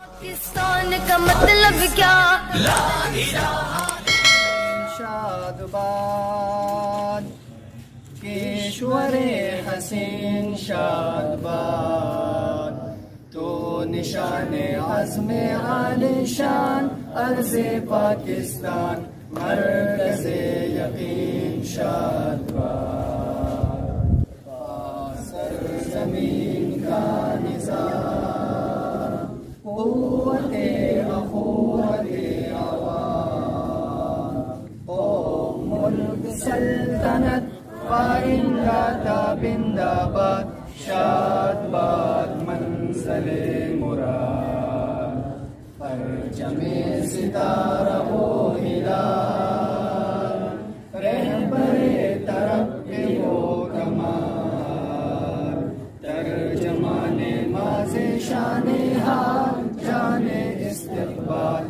پاکستان کا مطلب کیا؟ شاد باد کیشور حسین شاد باد تو نشان عزم عالی شان عرض پاکستان مرکز یقین شاد باد سرزمین کا نظام قوت اخوت عوام ملک سلطنت پائندہ تابندہ باد شاد باد منزل مراد پرچم ستارہ و ہلال رہبر ترقی و کمال ترجمان ماضی شان حال جان استقبال